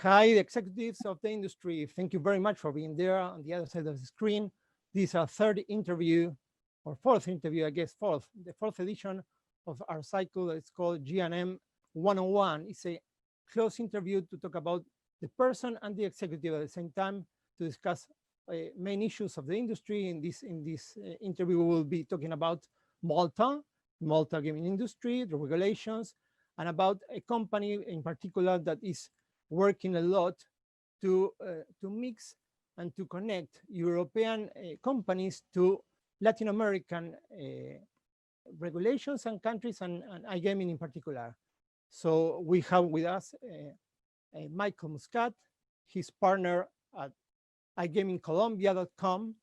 Hi, the executives of the industry. Thank you very much for being there on the other side of the screen. This is our third interview, or fourth interview, I guess, the fourth edition of our cycle. It's called G&M 101. It's a close interview to talk about the person and the executive at the same time to discuss main issues of the industry. In this interview, we will be talking about Malta gaming industry, the regulations, and about a company in particular that is working a lot to mix and to connect European companies to Latin American regulations and countries and iGaming in particular. So we have with us Michael Muscat, his partner at iGamingColombia.com,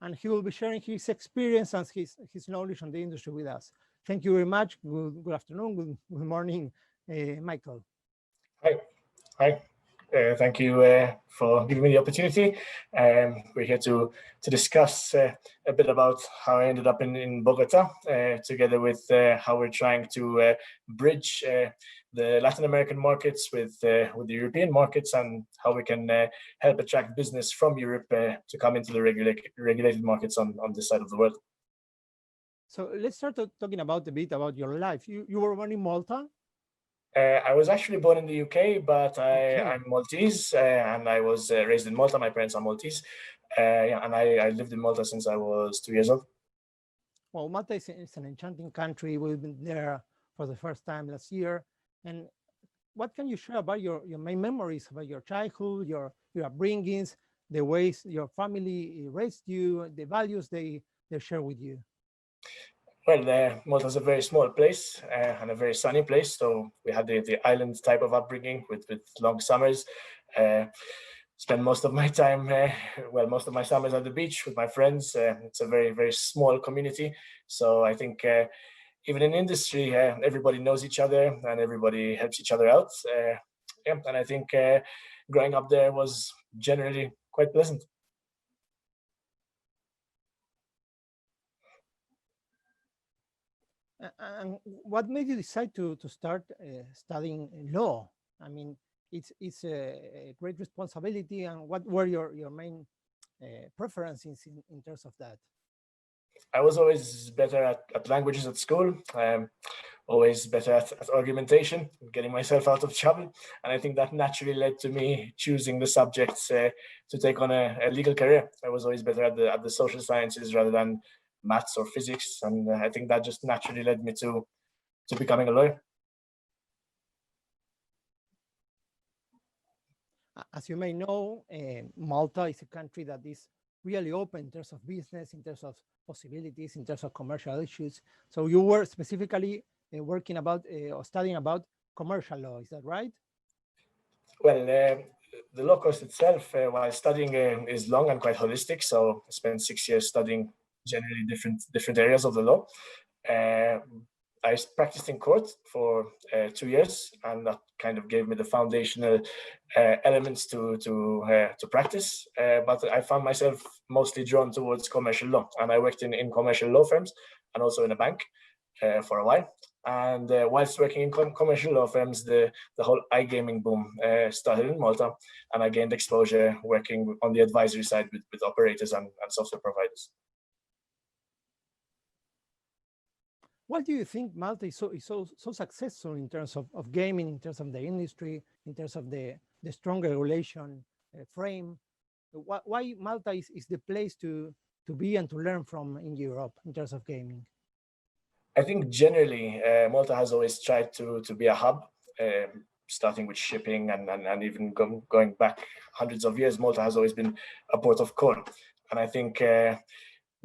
and he will be sharing his experience and his knowledge on the industry with us. Thank you very much. Good afternoon, good morning, Michael. Hi. Thank you for giving me the opportunity. We're here to discuss a bit about how I ended up in Bogota, together with how we're trying to bridge the Latin American markets with the European markets, and how we can help attract business from Europe to come into the regulated markets on this side of the world. So let's start talking a bit about your life. You were born in Malta? I was actually born in the UK, but I'm Maltese, and I was raised in Malta. My parents are Maltese, and I lived in Malta since I was 2 years old. Well, Malta is an enchanting country. We've been there for the first time last year. And what can you share about your main memories about your childhood, your upbringings, the ways your family raised you, the values they share with you? Well, Malta is a very small place and a very sunny place. So we had the island type of upbringing with long summers. Spend most of my time, most of my summers at the beach with my friends. It's a very, very small community. So I think even in industry, everybody knows each other and everybody helps each other out. And I think growing up there was generally quite pleasant. And what made you decide to start studying law? I mean, it's a great responsibility. And what were your main preferences in terms of that? I was always better at languages at school, always better at argumentation, getting myself out of trouble. And I think that naturally led to me choosing the subjects to take on a legal career. I was always better at the social sciences rather than maths or physics, and I think that just naturally led me to becoming a lawyer. As you may know, Malta is a country that is really open in terms of business, in terms of possibilities, in terms of commercial issues. So you were specifically working about or studying about commercial law, is that right? Well, the law course itself, while studying, is long and quite holistic. So I spent 6 years studying generally different areas of the law. I practiced in court for 2 years, and that kind of gave me the foundational elements to practice. But I found myself mostly drawn towards commercial law, and I worked in commercial law firms and also in a bank for a while. And whilst working in commercial law firms, the whole iGaming boom started in Malta, and I gained exposure working on the advisory side with operators and software providers. Why do you think Malta is so successful in terms of gaming, in terms of the industry, in terms of the strong regulation frame? Why Malta is the place to be and to learn from in Europe in terms of gaming? I think generally Malta has always tried to be a hub, starting with shipping and even going back hundreds of years. Malta has always been a port of call, and I think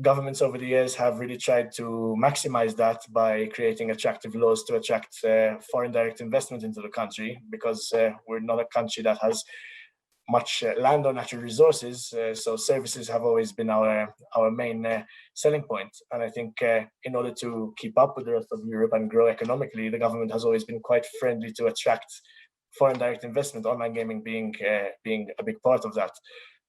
governments over the years have really tried to maximize that by creating attractive laws to attract foreign direct investment into the country, because we're not a country that has much land or natural resources, so services have always been our main selling point. And I think in order to keep up with the rest of Europe and grow economically, the government has always been quite friendly to attract foreign direct investment, online gaming being a big part of that.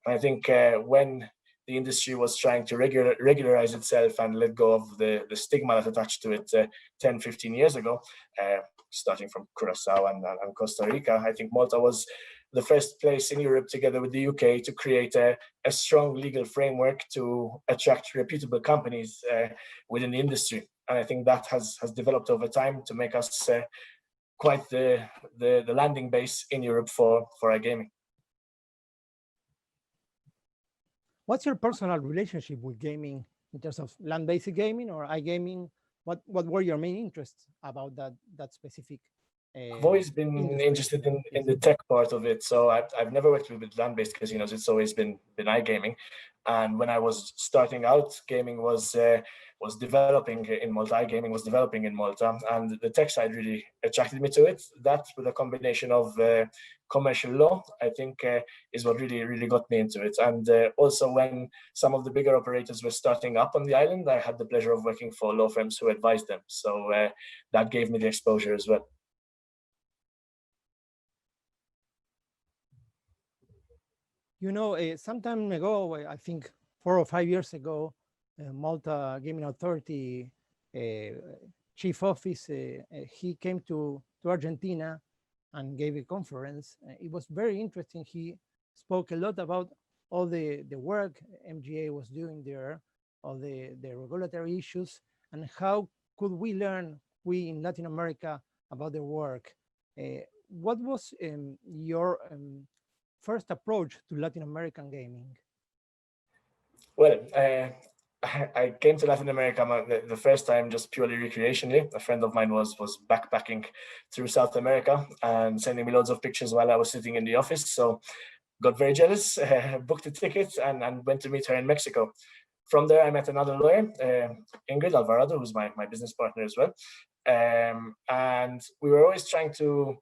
And I think when the industry was trying to regularize itself and let go of the stigma that attached to it 10, 15 years ago, starting from Curacao and Costa Rica, I think Malta was the first place in Europe, together with the UK, to create a strong legal framework to attract reputable companies within the industry. And I think that has developed over time to make us quite the landing base in Europe for iGaming. What's your personal relationship with gaming in terms of land-based gaming or iGaming? What were your main interests about that specific? I've always been interested in the tech part of it. So I've never worked with land-based casinos. It's always been iGaming. And when I was starting out, gaming was developing in Malta. iGaming was developing in Malta, and the tech side really attracted me to it. That, with a combination of commercial law, I think is what really got me into it. And also, when some of the bigger operators were starting up on the island, I had the pleasure of working for law firms who advised them. So that gave me the exposure as well. You know, some time ago, I think 4 or 5 years ago, Malta Gaming Authority chief office, he came to Argentina and gave a conference. It was very interesting. He spoke a lot about all the work MGA was doing there, all the regulatory issues, and how could we learn, we in Latin America, about their work. What was your first approach to Latin American gaming? Well, I came to Latin America the first time just purely recreationally. A friend of mine was backpacking through South America and sending me loads of pictures while I was sitting in the office. So got very jealous, booked a ticket and went to meet her in Mexico. From there, I met another lawyer, Ingrid Alvarado, who's my business partner as well. And we were always trying to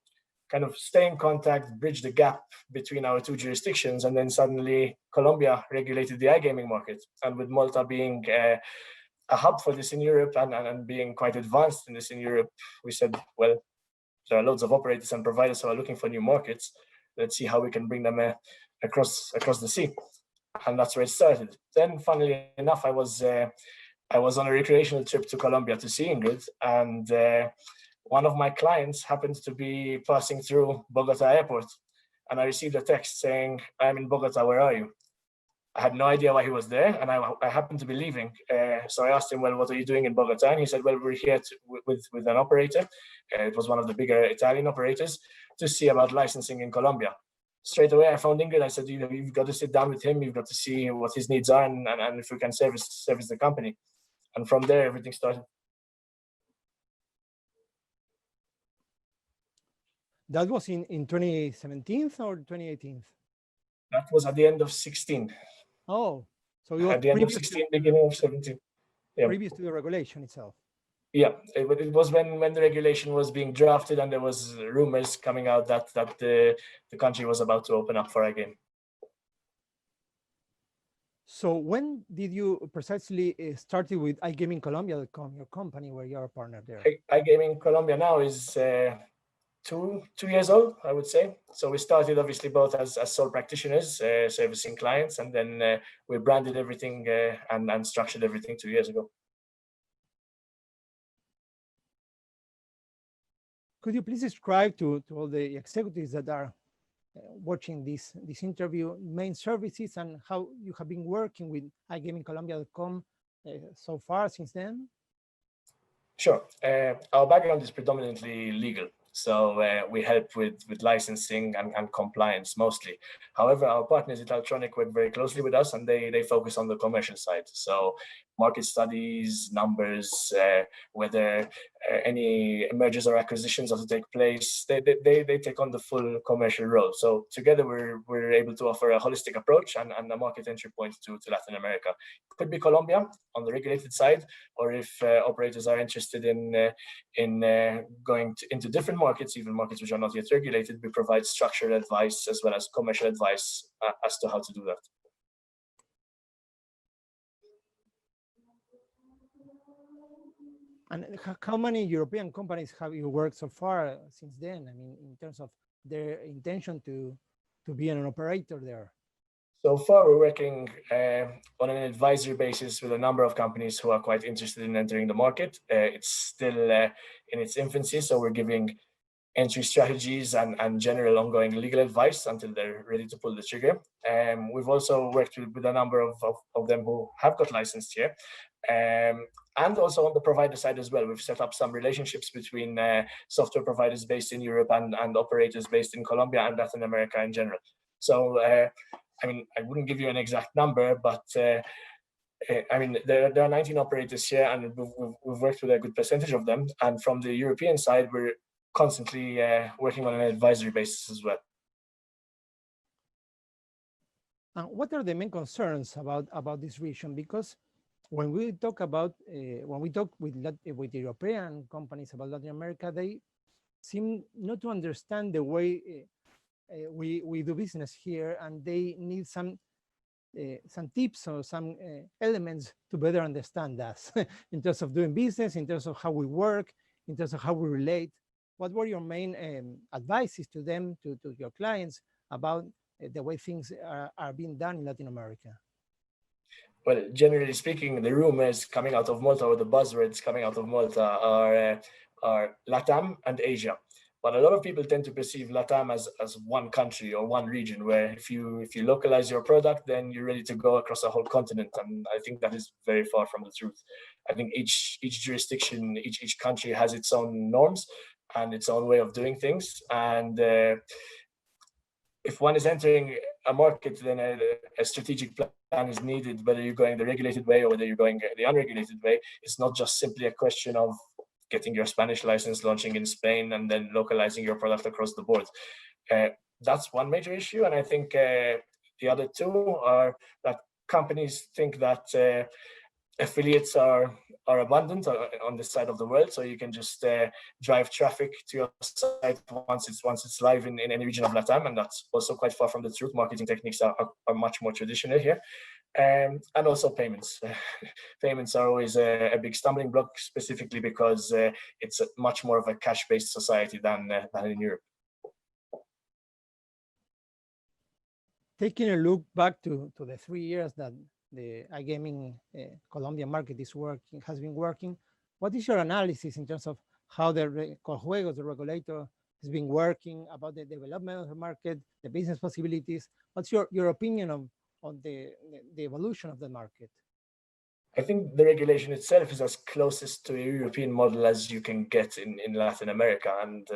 kind of stay in contact, bridge the gap between our two jurisdictions. And then suddenly Colombia regulated the iGaming market. And with Malta being a hub for this in Europe and being quite advanced in this in Europe, we said, well, there are loads of operators and providers who are looking for new markets. Let's see how we can bring them across the sea. And that's where it started. Then, funnily enough, I was on a recreational trip to Colombia to see Ingrid, and one of my clients happened to be passing through Bogota airport, and I received a text saying, "I'm in Bogota, where are you?" I had no idea why he was there, and I happened to be leaving. So I asked him, "Well, what are you doing in Bogota?" And he said, "Well, we're here with an operator. It was one of the bigger Italian operators, to see about licensing in Colombia." Straight away, I found Ingrid. I said, "You've got to sit down with him. You've got to see what his needs are, and if we can service the company." And from there, everything started. That was in 2017 or 2018? That was at the end of 16. Oh, so it was at the end of 16, beginning of 17. Yeah. Previous to the regulation itself. Yeah, it was when the regulation was being drafted, and there was rumors coming out that the country was about to open up for iGaming. So when did you precisely started with iGaming Colombia.com, your company, where you're a partner there? iGaming Colombia now is 2 years old, I would say. So we started obviously both as sole practitioners, servicing clients, and then we branded everything and structured everything 2 years ago. Could you please describe to all the executives that are watching this interview, main services and how you have been working with iGamingColombia.com so far since then? Sure. Our background is predominantly legal. So we help with licensing and compliance mostly. However, our partners at Altronic work very closely with us, and they focus on the commercial side. So market studies, numbers, whether any mergers or acquisitions are to take place, they take on the full commercial role. So together we're able to offer a holistic approach and a market entry point to Latin America. It could be Colombia on the regulated side, or if operators are interested in going into different markets, even markets which are not yet regulated, we provide structured advice as well as commercial advice as to how to do that. And how many European companies have you worked so far since then? I mean, in terms of their intention to be an operator there? So far, we're working on an advisory basis with a number of companies who are quite interested in entering the market. It's still in its infancy, so we're giving entry strategies and general ongoing legal advice until they're ready to pull the trigger. We've also worked with a number of them who have got licensed here. And also on the provider side as well, we've set up some relationships between software providers based in Europe and operators based in Colombia and Latin America in general. So, I mean, I wouldn't give you an exact number, but I mean, there are 19 operators here, and we've worked with a good percentage of them. And from the European side, we're constantly working on an advisory basis as well. And what are the main concerns about this region? Because when we talk with European companies about Latin America, they seem not to understand the way we do business here, and they need some tips or some elements to better understand us in terms of doing business, in terms of how we work, in terms of how we relate. What were your main advices to them, to your clients, about the way things are being done in Latin America? Well, generally speaking, the rumors coming out of Malta, or the buzzwords coming out of Malta, are LATAM and Asia. But a lot of people tend to perceive LATAM as one country or one region, where if you localize your product, then you're ready to go across a whole continent. And I think that is very far from the truth. I think each jurisdiction, each country has its own norms and its own way of doing things. And if one is entering a market, then a strategic plan is needed, whether you're going the regulated way or whether you're going the unregulated way. It's not just simply a question of getting your Spanish license, launching in Spain, and then localizing your product across the board. That's one major issue. And I think the other two are that companies think that affiliates are abundant on this side of the world, so you can just drive traffic to your site once it's live in any region of LATAM, and that's also quite far from the truth. Marketing techniques are much more traditional here. And also payments. Payments are always a big stumbling block, specifically because it's much more of a cash-based society than in Europe. Taking a look back to the 3 years that the iGaming Colombian market has been working, what is your analysis in terms of how the Coljuegos, the regulator, has been working, about the development of the market, the business possibilities? What's your opinion on the evolution of the market? I think the regulation itself is as closest to a European model as you can get in Latin America. And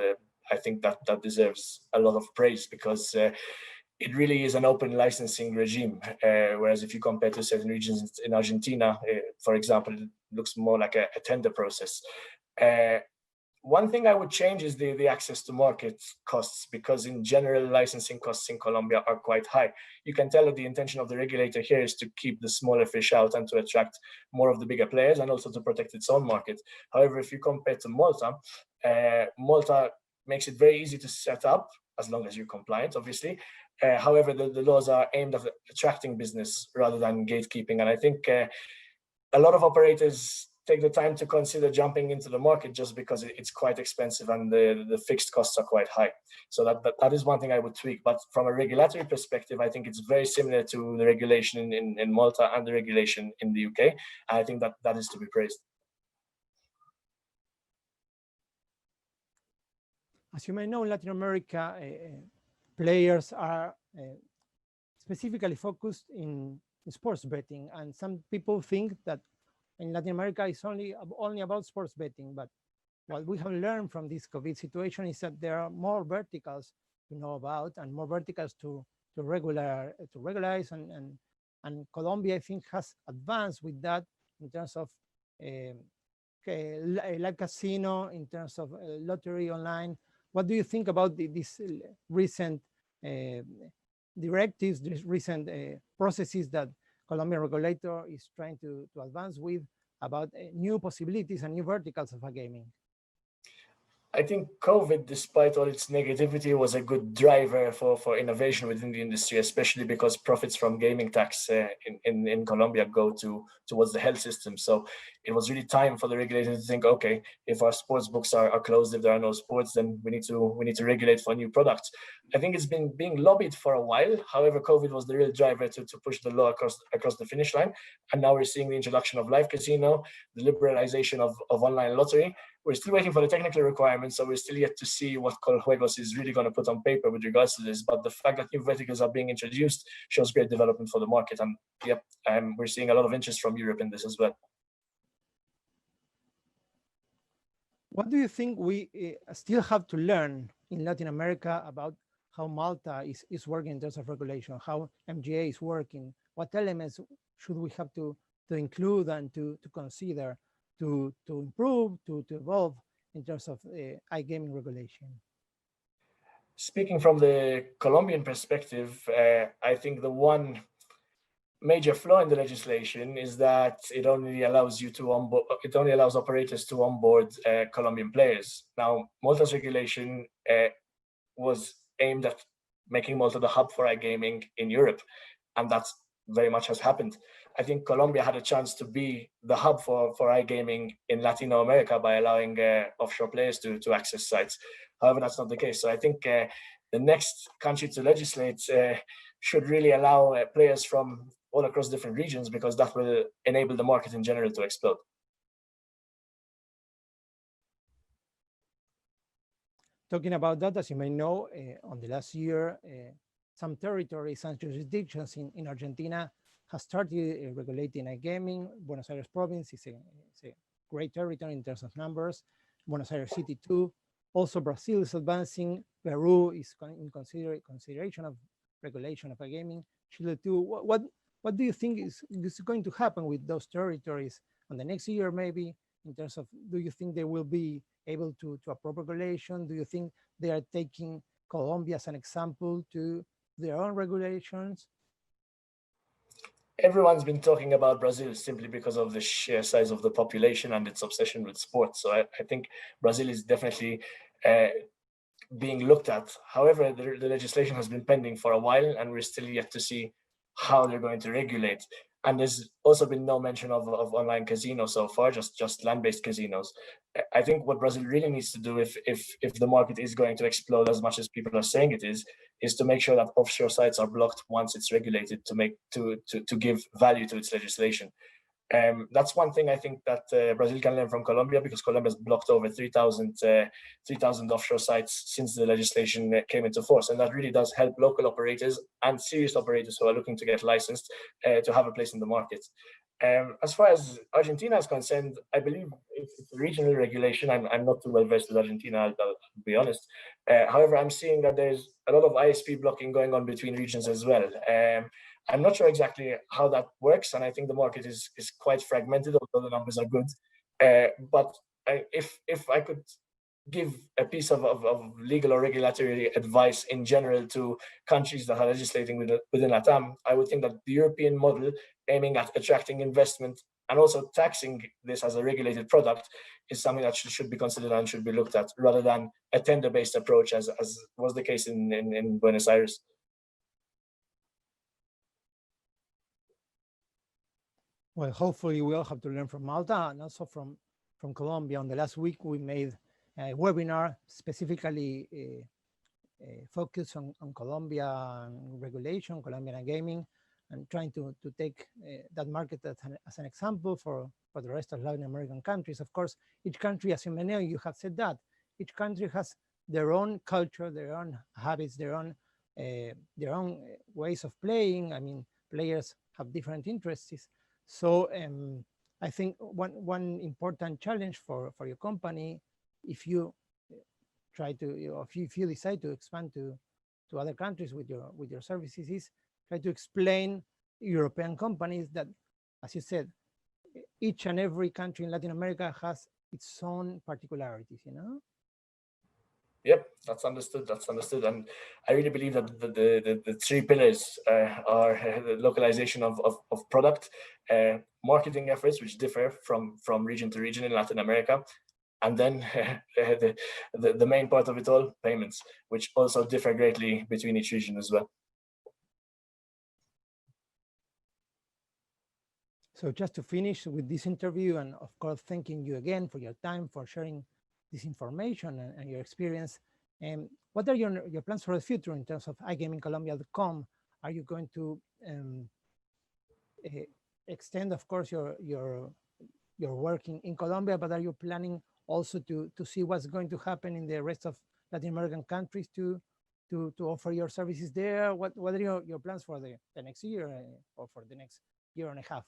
I think that deserves a lot of praise, because it really is an open licensing regime. Whereas if you compare to certain regions in Argentina, for example, it looks more like a tender process. One thing I would change is the access to market costs, because in general, licensing costs in Colombia are quite high. You can tell that the intention of the regulator here is to keep the smaller fish out and to attract more of the bigger players, and also to protect its own market. However, if you compare to Malta, Malta makes it very easy to set up, as long as you're compliant, obviously. However, the laws are aimed at attracting business rather than gatekeeping. And I think a lot of operators take the time to consider jumping into the market just because it's quite expensive and the fixed costs are quite high. So that is one thing I would tweak. But from a regulatory perspective, I think it's very similar to the regulation in Malta and the regulation in the UK. And I think that is to be praised. As you may know, in Latin America, players are specifically focused in sports betting. And some people think that in Latin America, it's only about sports betting. But what we have learned from this COVID situation is that there are more verticals to know about and more verticals to regularize. And Colombia, I think, has advanced with that in terms of live casino, in terms of lottery online. What do you think about these recent directives, these recent processes that Colombian regulator is trying to advance with, about new possibilities and new verticals of gaming? I think COVID, despite all its negativity, was a good driver for innovation within the industry, especially because profits from gaming tax in Colombia go towards the health system. So it was really time for the regulator to think, okay, if our sports books are closed, if there are no sports, then we need to regulate for new products. I think it's been being lobbied for a while. However, COVID was the real driver to push the law across the finish line. And now we're seeing the introduction of live casino, the liberalization of online lottery. We're still waiting for the technical requirements, so we're still yet to see what Coljuegos is really going to put on paper with regards to this. But the fact that new verticals are being introduced shows great development for the market. And yep, we're seeing a lot of interest from Europe in this as well. What do you think we still have to learn in Latin America about how Malta is working in terms of regulation, how MGA is working? What elements should we have to include and to consider to improve, to evolve in terms of iGaming regulation? Speaking from the Colombian perspective, I think the one major flaw in the legislation is that it only allows operators to onboard Colombian players. Now, Malta's regulation was aimed at making Malta the hub for iGaming in Europe, and that's very much has happened. I think Colombia had a chance to be the hub for iGaming in Latin America by allowing offshore players to access sites. However, that's not the case. So I think the next country to legislate should really allow players from all across different regions, because that will enable the market in general to explode. Talking about that, as you may know, on the last year, some territories and jurisdictions in Argentina have started regulating iGaming. Buenos Aires province is a great territory in terms of numbers. Buenos Aires City too. Also, Brazil is advancing. Peru is in consideration of regulation of iGaming. Chile too. What do you think is going to happen with those territories on the next year, maybe, in terms of, do you think they will be able to approve regulation? Do you think they are taking Colombia as an example to their own regulations? Everyone's been talking about Brazil simply because of the sheer size of the population and its obsession with sports. So I think Brazil is definitely being looked at. However, the legislation has been pending for a while, and we're still yet to see how they're going to regulate. And there's also been no mention of online casinos so far, just land-based casinos. I think what Brazil really needs to do, if the market is going to explode as much as people are saying it is to make sure that offshore sites are blocked once it's regulated, to give value to its legislation. That's one thing I think that Brazil can learn from Colombia, because Colombia has blocked over 3,000 offshore sites since the legislation came into force. And that really does help local operators and serious operators who are looking to get licensed to have a place in the market. As far as Argentina is concerned, I believe it's a regional regulation. I'm not too well versed with Argentina, I'll be honest. However, I'm seeing that there's a lot of ISP blocking going on between regions as well. I'm not sure exactly how that works, and I think the market is quite fragmented, although the numbers are good. But if I could give a piece of legal or regulatory advice in general to countries that are legislating within LATAM, I would think that the European model, aiming at attracting investment and also taxing this as a regulated product, is something that should be considered and should be looked at, rather than a tender-based approach, as was the case in Buenos Aires. Well, hopefully we all have to learn from Malta and also from Colombia. On the last week, we made a webinar specifically focused on Colombia regulation, Colombian gaming, and trying to take that market as an example for the rest of Latin American countries. Of course, each country, as you may know, you have said that, each country has their own culture, their own habits, their own ways of playing. I mean, players have different interests. So I think one important challenge for your company, if you try to, if you decide to expand to other countries with your services, is try to explain European companies that, as you said, each and every country in Latin America has its own particularities, you know? Yep, that's understood. And I really believe that the three pillars are the localization of product, marketing efforts, which differ from region to region in Latin America, and then the main part of it all, payments, which also differ greatly between each region as well. So just to finish with this interview, and of course, thanking you again for your time, for sharing this information and your experience. And what are your plans for the future in terms of iGamingColombia.com? Are you going to extend, of course, your work in Colombia, but are you planning also to see what's going to happen in the rest of Latin American countries to offer your services there? What are your plans for the next year or for the next year and a half?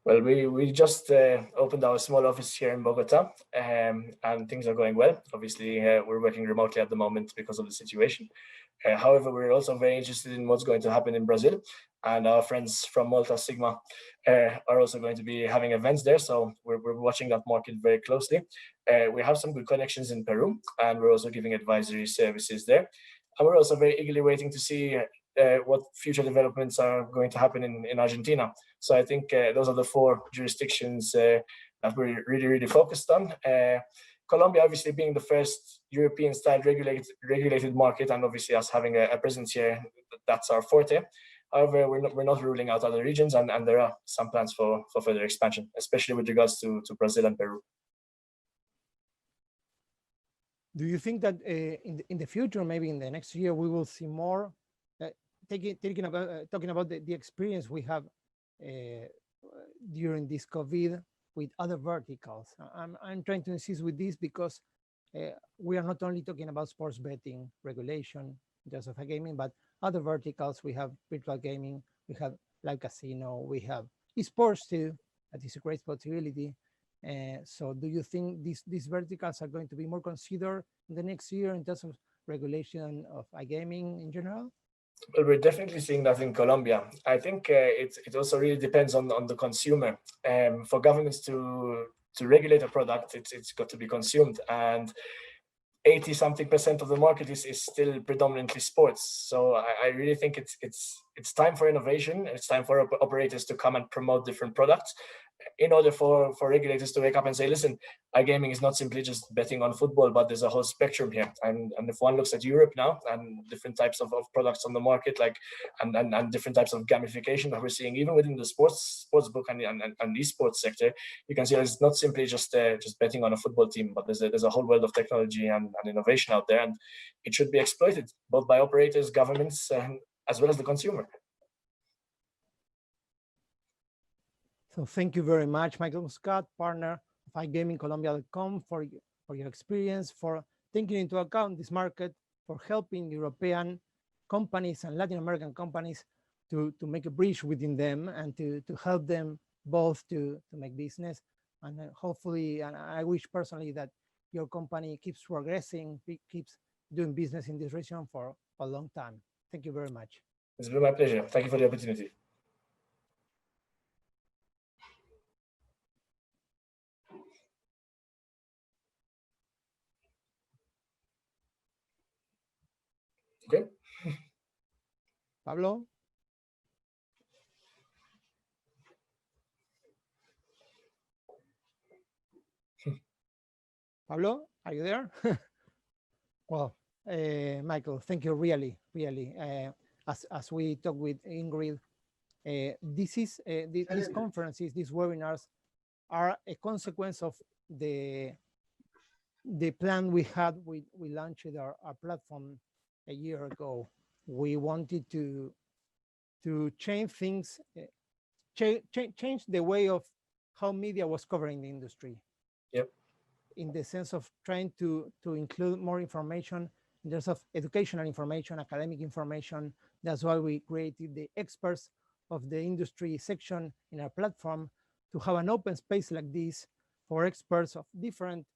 Well, we just opened our small office here in Bogota, and things are going well. Obviously, we're working remotely at the moment because of the situation. However, we're also very interested in what's going to happen in Brazil, and our friends from Malta Sigma are also going to be having events there. So we're watching that market very closely. We have some good connections in Peru, and we're also giving advisory services there. And we're also very eagerly waiting to see what future developments are going to happen in Argentina. So I think those are the 4 jurisdictions that we're really focused on. Colombia, obviously, being the first European-style regulated market, and obviously us having a presence here, that's our forte. However, we're not ruling out other regions, and there are some plans for further expansion, especially with regards to Brazil and Peru. Do you think that in the future, maybe in the next year, we will see more talking about the experience we have during this COVID with other verticals? I'm trying to insist with this because we are not only talking about sports betting regulation in terms of gaming, but other verticals. We have virtual gaming, we have live casino, we have esports too. That is a great possibility. So do you think these verticals are going to be more considered in the next year in terms of regulation of iGaming in general? Well, we're definitely seeing that in Colombia. I think it also really depends on the consumer. For governments to regulate a product, it's got to be consumed, and 80-something% of the market is still predominantly sports. So I really think it's time for innovation. It's time for operators to come and promote different products in order for regulators to wake up and say, listen, iGaming is not simply just betting on football, but there's a whole spectrum here. And if one looks at Europe now and different types of products on the market, like and different types of gamification that we're seeing, even within the sports book and esports sector, you can see that it's not simply just betting on a football team, but there's a whole world of technology and innovation out there, and it should be exploited both by operators, governments, as well as the consumer. So thank you very much, Michael Muscat, partner of iGamingColombia.com, for your experience, for taking into account this market, for helping European companies and Latin American companies to make a bridge within them and to help them both to make business. And hopefully, and I wish personally that your company keeps progressing, keeps doing business in this region for a long time. Thank you very much. It's been my pleasure. Thank you for the opportunity. Okay. Pablo? Pablo, are you there? Well, Michael, thank you really. As we talk with Ingrid, these conferences, these webinars are a consequence of the plan we had. We launched our platform a year ago. We wanted to change things, change the way of how media was covering the industry. Yep. In the sense of trying to include more information in terms of educational information, academic information. That's why we created the experts of the industry section in our platform, to have an open space like this for experts of different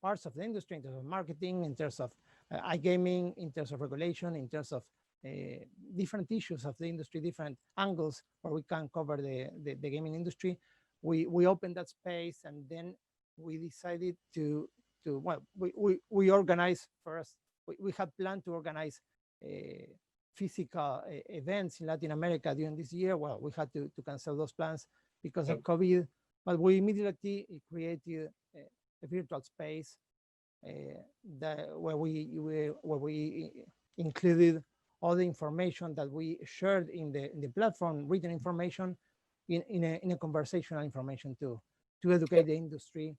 parts of the industry, in terms of marketing, in terms of iGaming, in terms of regulation, in terms of different issues of the industry, different angles where we can cover the gaming industry. We opened that space, and then we decided we organized first. We had planned to organize physical events in Latin America during this year. Well, we had to cancel those plans because of COVID, but we immediately created a virtual space where we included all the information that we shared in the platform, written information, in a conversational information too, to educate the industry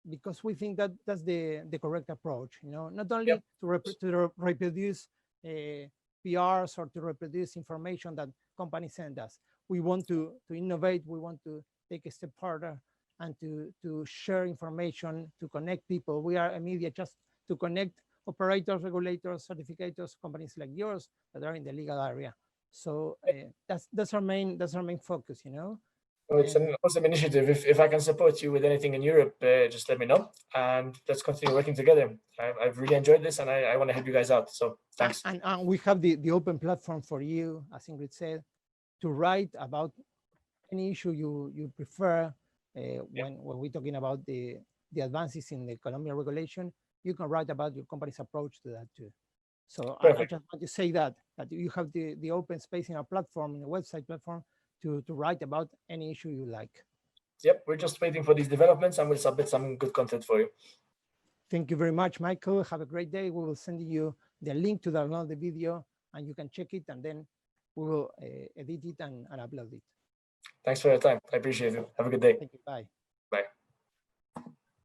because we think that that's the correct approach, not only to reproduce PRs or to reproduce information that companies send us. We want to innovate, we want to take a step further and to share information, to connect people. We are a media just to connect operators, regulators, certificators, companies like yours that are in the legal area. So that's our main focus, Well, it's an awesome initiative. If I can support you with anything in Europe, just let me know, and let's continue working together. I've really enjoyed this, and I want to help you guys out. So thanks. And we have the open platform for you, as Ingrid said, to write about any issue you prefer. When we're talking about the advances in the Colombian regulation, you can write about your company's approach to that too. So I just want to say that you have the open space in our platform, in the website platform, to write about any issue you like. Yep, we're just waiting for these developments, and we'll submit some good content for you. Thank you very much, Michael. Have a great day. We will send you the link to download the video, and you can check it, and then we will edit it and upload it. Thanks for your time. I appreciate it. Have a good day. Thank you. Bye. Bye.